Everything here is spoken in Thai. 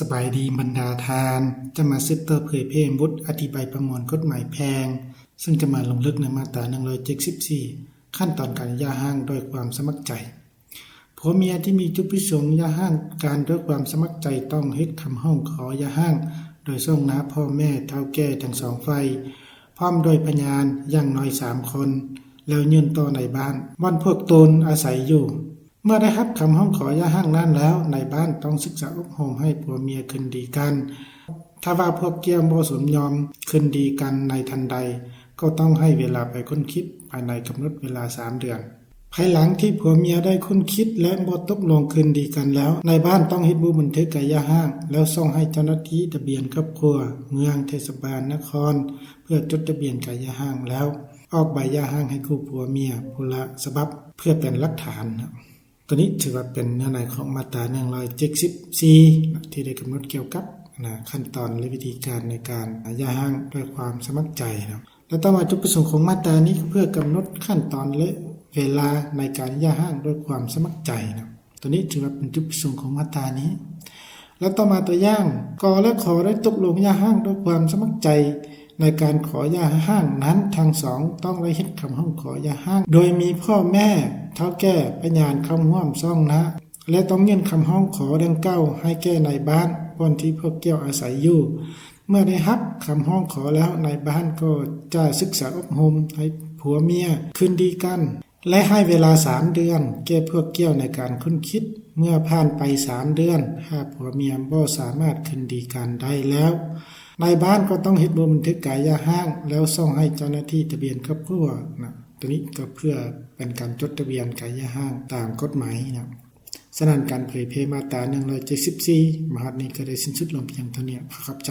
สบายดีบรรดาทานจะมาซึบเตอร์เผยเพมบุตรอธิบายประมวลกฎหมายแพงซึ่งจะมาลงลึกในมาตรา174ขั้นตอนการหย่าร้างโดยความสมัครใจผัวเมียที่มีจุดประสงค์หย่าร้างการด้วยความสมัครใจต้องเฮ็ดคำร้องขอหย่าร้างโดยส่งหน้าพ่อแม่เฒ่าแก่ทั้งสองฝ่ายพร้อมโดยพยานอย่างน้อย3คนแล้วยื่นต่อในบ้านวันพวกตนอาศัยอยู่เมื่อได้รับคำร้องขอหย่าร้างนั้นแล้วในบ้านต้องศึกษาอบรมให้ผัวเมียคืนดีกันถ้าว่าพวกเกี่ยวบ่สมยอมคืนดีกันในทันใดก็ต้องให้เวลาไปค้นคิดภายในกำหนดเวลา3เดือนภายหลังที่ผัวเมียได้ค้นคิดและบ่ตกลงคืนดีกันแล้วในบ้านต้องเฮ็ดบันทึกการหย่าร้างแล้วส่งให้เจ้าหน้าที่ทะเบียนครอบครัวเมืองเทศบาลนครเพื่อจดทะเบียนการหย่าร้างแล้วออกใบหย่าร้างให้คู่ผัวเมียผู้ละฉบับเพื่อเป็นหลักฐานตัวนี้ถือว่าเป็นเนื้อในของมาตรา174ที่ได้กำหนดเกี่ยวกับขั้นตอนและวิธีการในการหย่าร้างด้วยความสมัครใจและต่อมาจุดประสงค์ของมาตรานี้เพื่อกำหนดขั้นตอนและเวลาในการหย่าร้างด้วยความสมัครใจตัวนี้ถือว่าเป็นจุดประสงค์ของมาตรานี้แล้วต่อมาตัวอย่างกและขอได้ตกลงหย่าร้างด้วยความสมัครใจในการขอหย่าร้างนั้นทั้งสองต้องได้เฮ็ดคำร้องขอหย่าร้างโดยมีพ่อแม่เฒ่าแก่พยานเข้าร่วมซ่องนะและต้องยื่นคำร้องขอดังกล่าวให้แก่ในบ้านคนที่พวกเกี่ยวอาศัยอยู่เมื่อได้รับคำร้องขอแล้วในบ้านก็จะศึกษาอบรมให้ผัวเมียคืนดีกันและให้เวลา3เดือนแก่พวกเกี่ยวในการคุ้นคิดเมื่อผ่านไป3เดือนหากผัวเมียบ่สามารถคืนดีกันได้แล้วในบ้านก็ต้องเฮ็ดบันทึกการหย่าร้างแล้วส่งให้เจ้าหน้าที่ทะเบียนครอบครัวตัวนี้ก็เพื่อเป็นการจดทะเบียนการหย่าร้างตามกฎหมายฉะนั้นการเผยแพร่มาตรา174มหาดนี้ก็ได้สิ้นสุดลงเพียงเท่านี้ขอบใจ